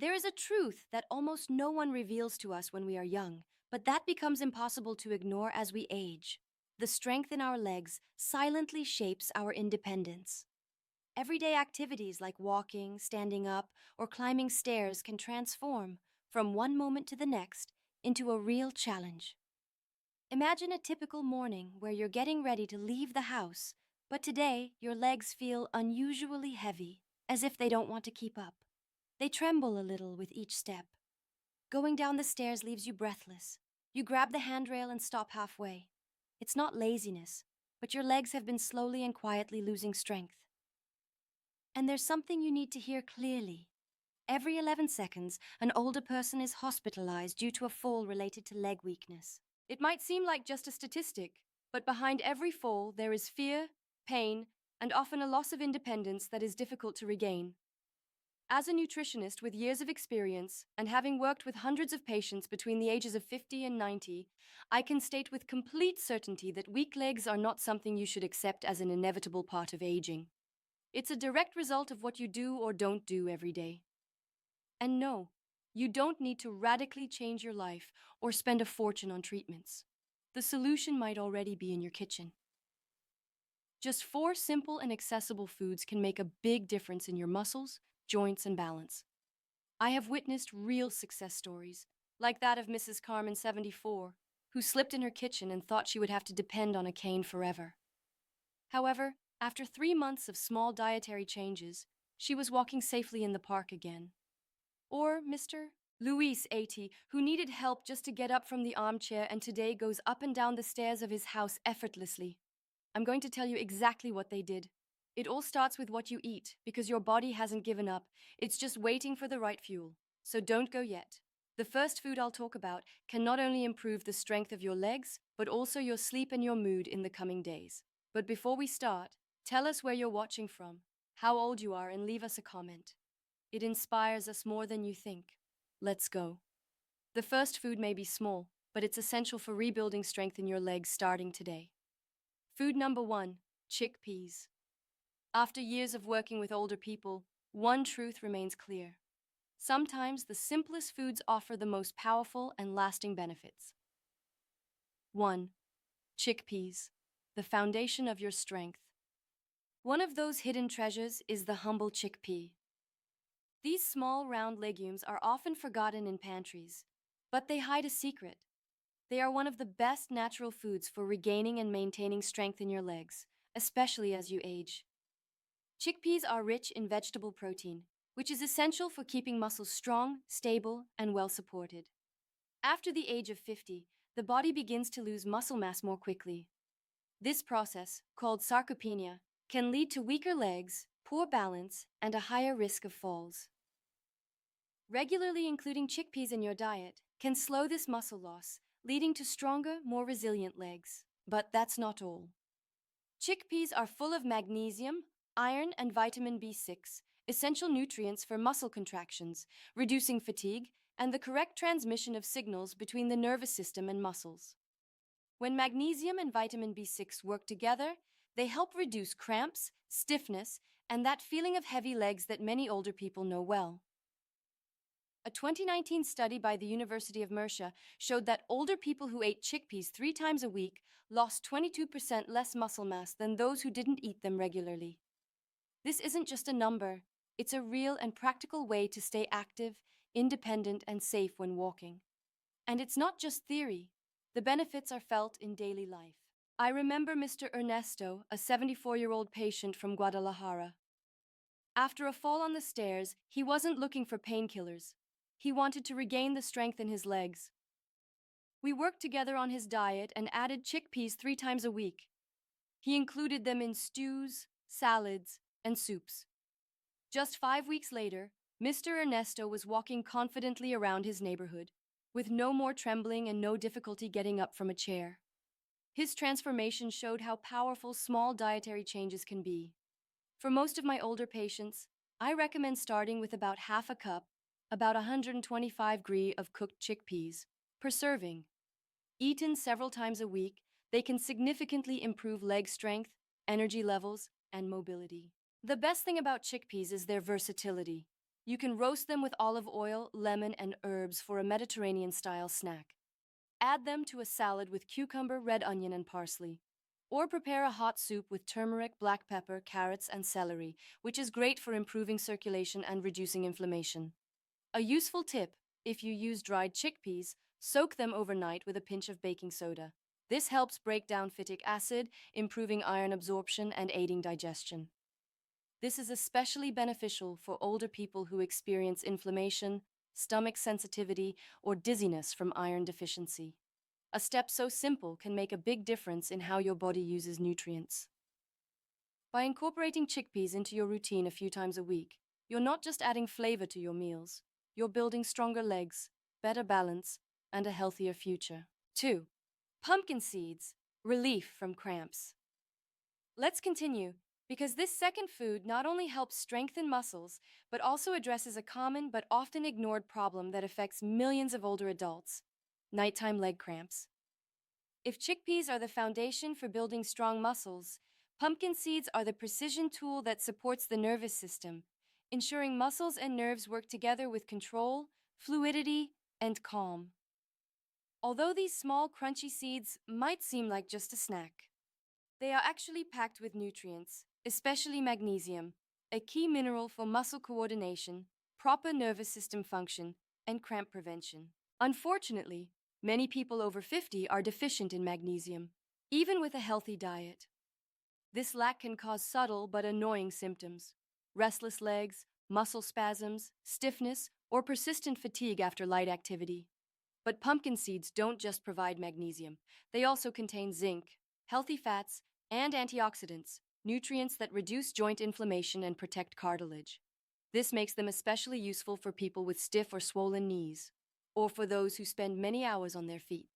There is a truth that almost no one reveals to us when we are young, but that becomes impossible to ignore as we age. The strength in our legs silently shapes our independence. Everyday activities like walking, standing up, or climbing stairs can transform, from one moment to the next, into a real challenge. Imagine a typical morning where you're getting ready to leave the house, but today your legs feel unusually heavy, as if they don't want to keep up. They tremble a little with each step. Going down the stairs leaves you breathless. You grab the handrail and stop halfway. It's not laziness, but your legs have been slowly and quietly losing strength. And there's something you need to hear clearly. Every 11 seconds, an older person is hospitalized due to a fall related to leg weakness. It might seem like just a statistic, but behind every fall there is fear, pain, and often a loss of independence that is difficult to regain. As a nutritionist with years of experience and having worked with hundreds of patients between the ages of 50 and 90, I can state with complete certainty that weak legs are not something you should accept as an inevitable part of aging. It's a direct result of what you do or don't do every day. And no, you don't need to radically change your life or spend a fortune on treatments. The solution might already be in your kitchen. Just 4 simple and accessible foods can make a big difference in your muscles, joints, and balance. I have witnessed real success stories, like that of Mrs. Carmen, 74, who slipped in her kitchen and thought she would have to depend on a cane forever. However, after 3 months of small dietary changes, she was walking safely in the park again. Or Mr. Luis, 80, who needed help just to get up from the armchair and today goes up and down the stairs of his house effortlessly. I'm going to tell you exactly what they did. It all starts with what you eat, because your body hasn't given up. It's just waiting for the right fuel. So don't go yet. The first food I'll talk about can not only improve the strength of your legs, but also your sleep and your mood in the coming days. But before we start, tell us where you're watching from, how old you are, and leave us a comment. It inspires us more than you think. Let's go. The first food may be small, but it's essential for rebuilding strength in your legs starting today. Food number 1, chickpeas. After years of working with older people, one truth remains clear. Sometimes the simplest foods offer the most powerful and lasting benefits. 1. Chickpeas, the foundation of your strength. One of those hidden treasures is the humble chickpea. These small, round legumes are often forgotten in pantries, but they hide a secret. They are one of the best natural foods for regaining and maintaining strength in your legs, especially as you age. Chickpeas are rich in vegetable protein, which is essential for keeping muscles strong, stable, and well supported. After the age of 50, the body begins to lose muscle mass more quickly. This process, called sarcopenia, can lead to weaker legs, poor balance, and a higher risk of falls. Regularly including chickpeas in your diet can slow this muscle loss, leading to stronger, more resilient legs. But that's not all. Chickpeas are full of magnesium, iron, and vitamin B6, essential nutrients for muscle contractions, reducing fatigue, and the correct transmission of signals between the nervous system and muscles. When magnesium and vitamin B6 work together, they help reduce cramps, stiffness, and that feeling of heavy legs that many older people know well. A 2019 study by the University of Murcia showed that older people who ate chickpeas 3 times a week lost 22% less muscle mass than those who didn't eat them regularly. This isn't just a number, it's a real and practical way to stay active, independent, and safe when walking. And it's not just theory. The benefits are felt in daily life. I remember Mr. Ernesto, a 74-year-old patient from Guadalajara. After a fall on the stairs, he wasn't looking for painkillers. He wanted to regain the strength in his legs. We worked together on his diet and added chickpeas 3 times a week. He included them in stews, salads, and soups. Just 5 weeks later, Mr. Ernesto was walking confidently around his neighborhood, with no more trembling and no difficulty getting up from a chair. His transformation showed how powerful small dietary changes can be. For most of my older patients, I recommend starting with about half a cup, about 125 g of cooked chickpeas, per serving. Eaten several times a week, they can significantly improve leg strength, energy levels, and mobility. The best thing about chickpeas is their versatility. You can roast them with olive oil, lemon, and herbs for a Mediterranean-style snack. Add them to a salad with cucumber, red onion, and parsley. Or prepare a hot soup with turmeric, black pepper, carrots, and celery, which is great for improving circulation and reducing inflammation. A useful tip: if you use dried chickpeas, soak them overnight with a pinch of baking soda. This helps break down phytic acid, improving iron absorption and aiding digestion. This is especially beneficial for older people who experience inflammation, stomach sensitivity, or dizziness from iron deficiency. A step so simple can make a big difference in how your body uses nutrients. By incorporating chickpeas into your routine a few times a week, you're not just adding flavor to your meals, you're building stronger legs, better balance, and a healthier future. 2. Pumpkin seeds, relief from cramps. Let's continue, because this second food not only helps strengthen muscles, but also addresses a common but often ignored problem that affects millions of older adults: nighttime leg cramps. If chickpeas are the foundation for building strong muscles, pumpkin seeds are the precision tool that supports the nervous system, ensuring muscles and nerves work together with control, fluidity, and calm. Although these small, crunchy seeds might seem like just a snack, they are actually packed with nutrients, especially magnesium, a key mineral for muscle coordination, proper nervous system function, and cramp prevention. Unfortunately, many people over 50 are deficient in magnesium, even with a healthy diet. This lack can cause subtle but annoying symptoms: restless legs, muscle spasms, stiffness, or persistent fatigue after light activity. But pumpkin seeds don't just provide magnesium. They also contain zinc, healthy fats, and antioxidants, nutrients that reduce joint inflammation and protect cartilage. This makes them especially useful for people with stiff or swollen knees, or for those who spend many hours on their feet.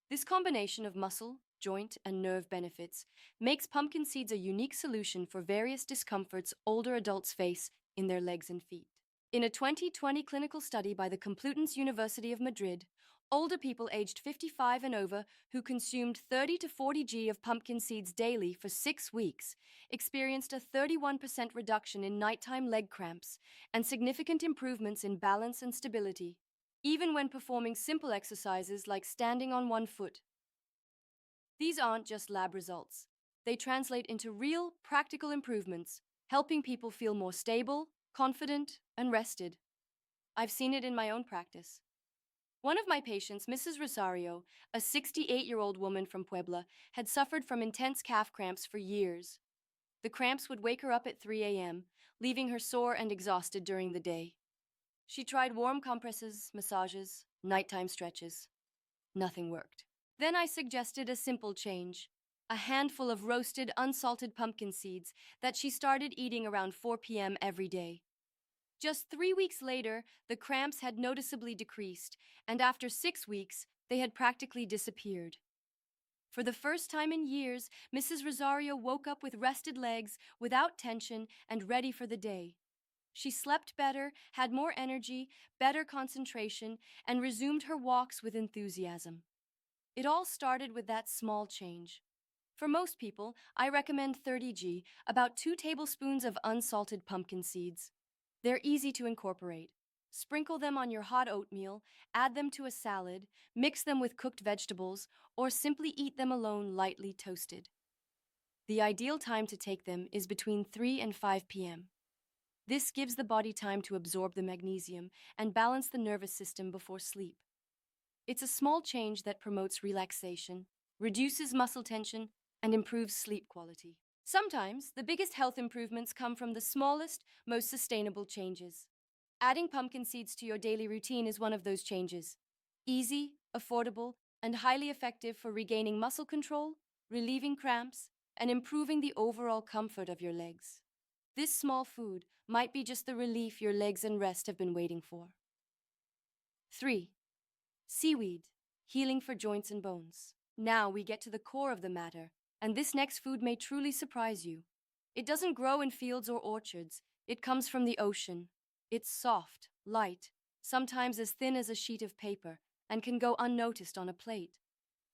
This combination of muscle, joint, and nerve benefits makes pumpkin seeds a unique solution for various discomforts older adults face in their legs and feet. In a 2020 clinical study by the Complutense University of Madrid, older people aged 55 and over who consumed 30 to 40 g of pumpkin seeds daily for 6 weeks experienced a 31% reduction in nighttime leg cramps and significant improvements in balance and stability, even when performing simple exercises like standing on one foot. These aren't just lab results. They translate into real, practical improvements, helping people feel more stable, confident, and rested. I've seen it in my own practice. One of my patients, Mrs. Rosario, a 68-year-old woman from Puebla, had suffered from intense calf cramps for years. The cramps would wake her up at 3 a.m., leaving her sore and exhausted during the day. She tried warm compresses, massages, nighttime stretches. Nothing worked. Then I suggested a simple change: a handful of roasted, unsalted pumpkin seeds that she started eating around 4 p.m. every day. Just 3 weeks later, the cramps had noticeably decreased, and after 6 weeks, they had practically disappeared. For the first time in years, Mrs. Rosario woke up with rested legs, without tension, and ready for the day. She slept better, had more energy, better concentration, and resumed her walks with enthusiasm. It all started with that small change. For most people, I recommend 30 g, about 2 tablespoons of unsalted pumpkin seeds. They're easy to incorporate. Sprinkle them on your hot oatmeal, add them to a salad, mix them with cooked vegetables, or simply eat them alone, lightly toasted. The ideal time to take them is between 3 and 5 p.m. This gives the body time to absorb the magnesium and balance the nervous system before sleep. It's a small change that promotes relaxation, reduces muscle tension, and improves sleep quality. Sometimes, the biggest health improvements come from the smallest, most sustainable changes. Adding pumpkin seeds to your daily routine is one of those changes. Easy, affordable, and highly effective for regaining muscle control, relieving cramps, and improving the overall comfort of your legs. This small food might be just the relief your legs and rest have been waiting for. 3. Seaweed, healing for joints and bones. Now we get to the core of the matter, and this next food may truly surprise you. It doesn't grow in fields or orchards. It comes from the ocean. It's soft, light, sometimes as thin as a sheet of paper, and can go unnoticed on a plate.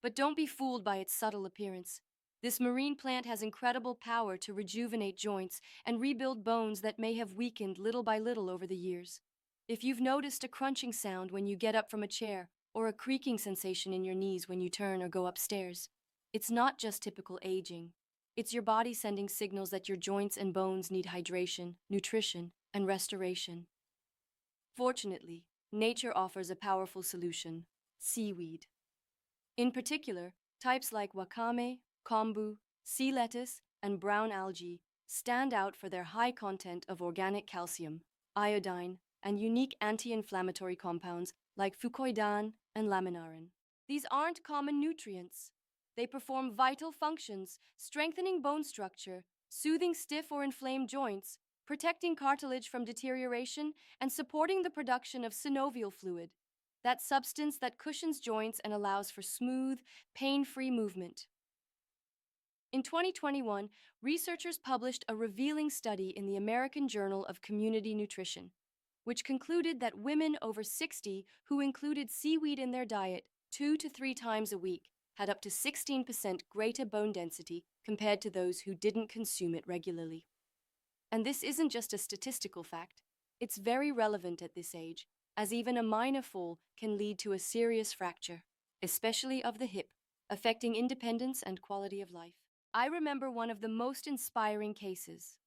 But don't be fooled by its subtle appearance. This marine plant has incredible power to rejuvenate joints and rebuild bones that may have weakened little by little over the years. If you've noticed a crunching sound when you get up from a chair or a creaking sensation in your knees when you turn or go upstairs, it's not just typical aging. It's your body sending signals that your joints and bones need hydration, nutrition, and restoration. Fortunately, nature offers a powerful solution: seaweed. In particular, types like wakame, kombu, sea lettuce, and brown algae stand out for their high content of organic calcium, iodine, and unique anti-inflammatory compounds like fucoidan and laminarin. These aren't common nutrients. They perform vital functions, strengthening bone structure, soothing stiff or inflamed joints, protecting cartilage from deterioration, and supporting the production of synovial fluid, that substance that cushions joints and allows for smooth, pain-free movement. In 2021, researchers published a revealing study in the American Journal of Community Nutrition, which concluded that women over 60 who included seaweed in their diet 2 to 3 times a week had up to 16% greater bone density compared to those who didn't consume it regularly. And this isn't just a statistical fact. It's very relevant at this age, as even a minor fall can lead to a serious fracture, especially of the hip, affecting independence and quality of life. I remember one of the most inspiring cases.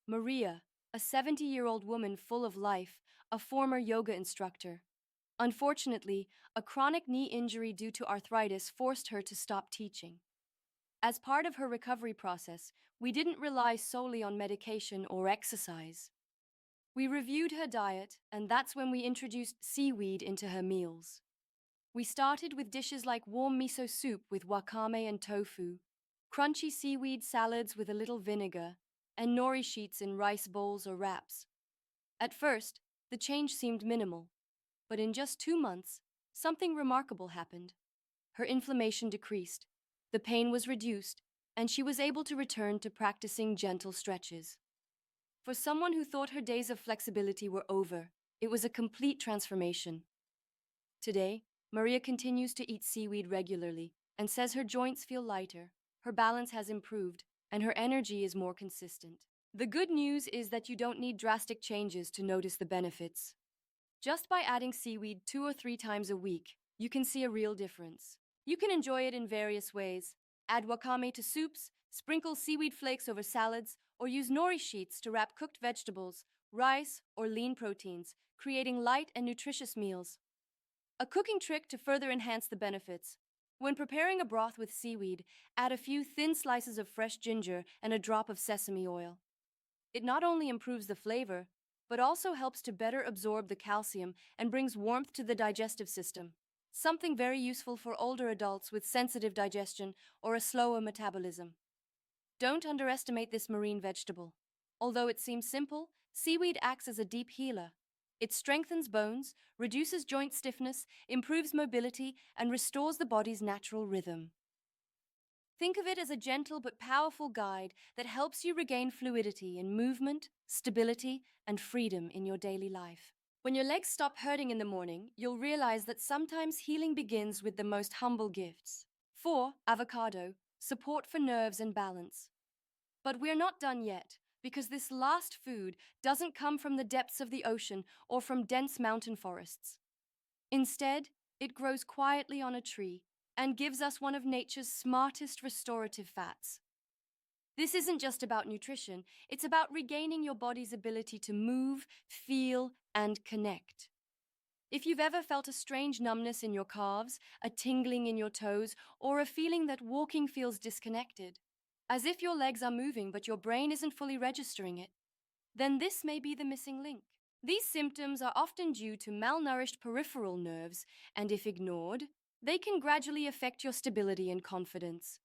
Maria, a 70-year-old woman full of life, a former yoga instructor. Unfortunately, a chronic knee injury due to arthritis forced her to stop teaching. As part of her recovery process, we didn't rely solely on medication or exercise. We reviewed her diet, and that's when we introduced seaweed into her meals. We started with dishes like warm miso soup with wakame and tofu, crunchy seaweed salads with a little vinegar, and nori sheets in rice bowls or wraps. At first, the change seemed minimal, but in just 2 months, something remarkable happened. Her inflammation decreased, the pain was reduced, and she was able to return to practicing gentle stretches. For someone who thought her days of flexibility were over, it was a complete transformation. Today, Maria continues to eat seaweed regularly and says her joints feel lighter, her balance has improved, and her energy is more consistent. The good news is that you don't need drastic changes to notice the benefits. Just by adding seaweed 2 or 3 times a week, you can see a real difference. You can enjoy it in various ways. Add wakame to soups, sprinkle seaweed flakes over salads, or use nori sheets to wrap cooked vegetables, rice, or lean proteins, creating light and nutritious meals. A cooking trick to further enhance the benefits: when preparing a broth with seaweed, add a few thin slices of fresh ginger and a drop of sesame oil. It not only improves the flavor, but also helps to better absorb the calcium and brings warmth to the digestive system, something very useful for older adults with sensitive digestion or a slower metabolism. Don't underestimate this marine vegetable. Although it seems simple, seaweed acts as a deep healer. It strengthens bones, reduces joint stiffness, improves mobility, and restores the body's natural rhythm. Think of it as a gentle but powerful guide that helps you regain fluidity in movement, stability, and freedom in your daily life. When your legs stop hurting in the morning, you'll realize that sometimes healing begins with the most humble gifts. 4. Avocado, support for nerves and balance. But we're not done yet, because this last food doesn't come from the depths of the ocean or from dense mountain forests. Instead, it grows quietly on a tree and gives us one of nature's smartest restorative fats. This isn't just about nutrition, it's about regaining your body's ability to move, feel, and connect. If you've ever felt a strange numbness in your calves, a tingling in your toes, or a feeling that walking feels disconnected, as if your legs are moving but your brain isn't fully registering it, then this may be the missing link. These symptoms are often due to malnourished peripheral nerves, and if ignored, they can gradually affect your stability and confidence.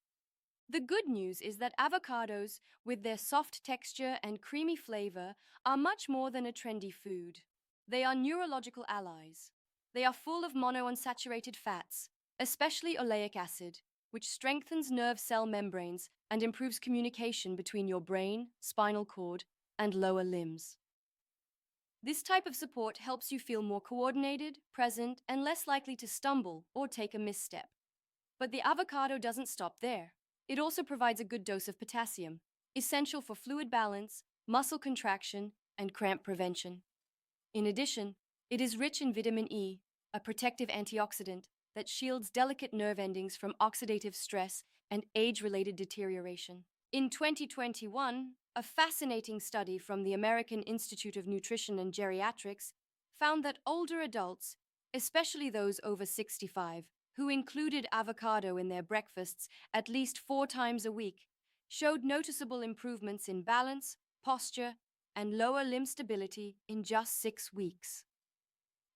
The good news is that avocados, with their soft texture and creamy flavor, are much more than a trendy food. They are neurological allies. They are full of monounsaturated fats, especially oleic acid, which strengthens nerve cell membranes and improves communication between your brain, spinal cord, and lower limbs. This type of support helps you feel more coordinated, present, and less likely to stumble or take a misstep. But the avocado doesn't stop there. It also provides a good dose of potassium, essential for fluid balance, muscle contraction, and cramp prevention. In addition, it is rich in vitamin E, a protective antioxidant that shields delicate nerve endings from oxidative stress and age-related deterioration. In 2021, a fascinating study from the American Institute of Nutrition and Geriatrics found that older adults, especially those over 65, who included avocado in their breakfasts at least 4 times a week, showed noticeable improvements in balance, posture, and lower limb stability in just 6 weeks.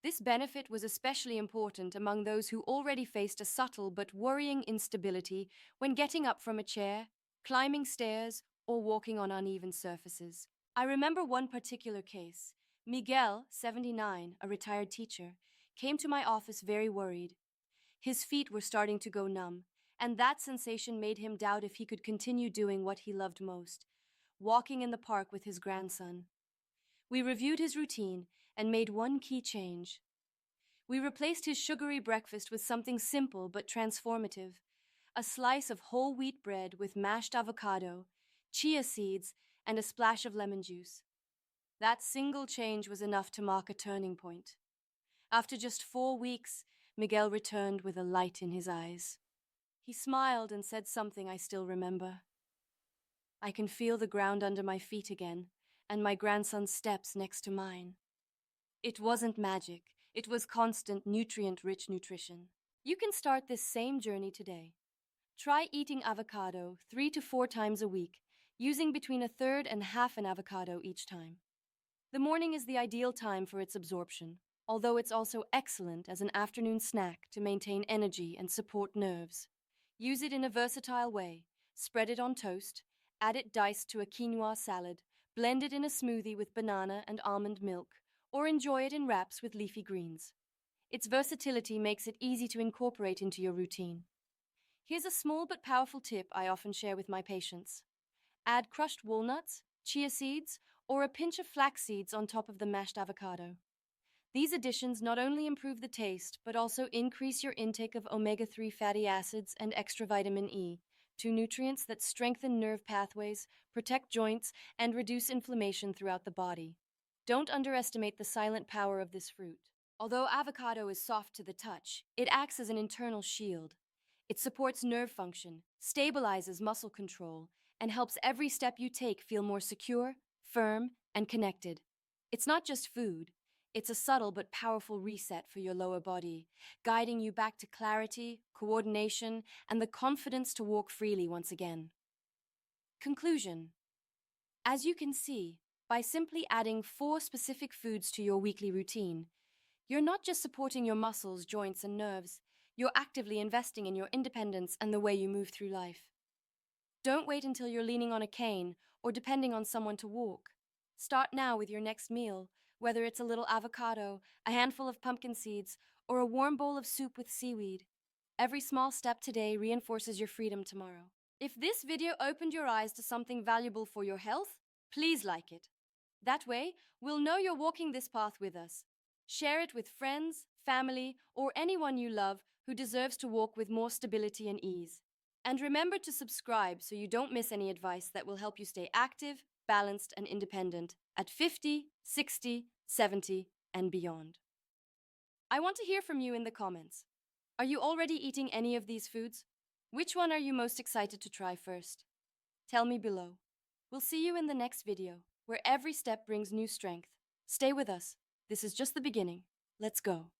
This benefit was especially important among those who already faced a subtle but worrying instability when getting up from a chair, climbing stairs, or walking on uneven surfaces. I remember one particular case. Miguel, 79, a retired teacher, came to my office very worried. His feet were starting to go numb, and that sensation made him doubt if he could continue doing what he loved most, walking in the park with his grandson. We reviewed his routine and made one key change. We replaced his sugary breakfast with something simple but transformative: a slice of whole wheat bread with mashed avocado, chia seeds, and a splash of lemon juice. That single change was enough to mark a turning point. After just 4 weeks, Miguel returned with a light in his eyes. He smiled and said something I still remember. "I can feel the ground under my feet again, and my grandson's steps next to mine." It wasn't magic. It was constant, nutrient-rich nutrition. You can start this same journey today. Try eating avocado 3 to 4 times a week, using between a third and half an avocado each time. The morning is the ideal time for its absorption, although it's also excellent as an afternoon snack to maintain energy and support nerves. Use it in a versatile way. Spread it on toast, add it diced to a quinoa salad, blend it in a smoothie with banana and almond milk, or enjoy it in wraps with leafy greens. Its versatility makes it easy to incorporate into your routine. Here's a small but powerful tip I often share with my patients. Add crushed walnuts, chia seeds, or a pinch of flax seeds on top of the mashed avocado. These additions not only improve the taste, but also increase your intake of omega-3 fatty acids and extra vitamin E, two nutrients that strengthen nerve pathways, protect joints, and reduce inflammation throughout the body. Don't underestimate the silent power of this fruit. Although avocado is soft to the touch, it acts as an internal shield. It supports nerve function, stabilizes muscle control, and helps every step you take feel more secure, firm, and connected. It's not just food. It's a subtle but powerful reset for your lower body, guiding you back to clarity, coordination, and the confidence to walk freely once again. Conclusion. As you can see, by simply adding 4 specific foods to your weekly routine, you're not just supporting your muscles, joints, and nerves, you're actively investing in your independence and the way you move through life. Don't wait until you're leaning on a cane or depending on someone to walk. Start now with your next meal, whether it's a little avocado, a handful of pumpkin seeds, or a warm bowl of soup with seaweed. Every small step today reinforces your freedom tomorrow. If this video opened your eyes to something valuable for your health, please like it. That way, we'll know you're walking this path with us. Share it with friends, family, or anyone you love who deserves to walk with more stability and ease. And remember to subscribe so you don't miss any advice that will help you stay active, balanced, and independent at 50, 60, 70, and beyond. I want to hear from you in the comments. Are you already eating any of these foods? Which one are you most excited to try first? Tell me below. We'll see you in the next video, where every step brings new strength. Stay with us. This is just the beginning. Let's go.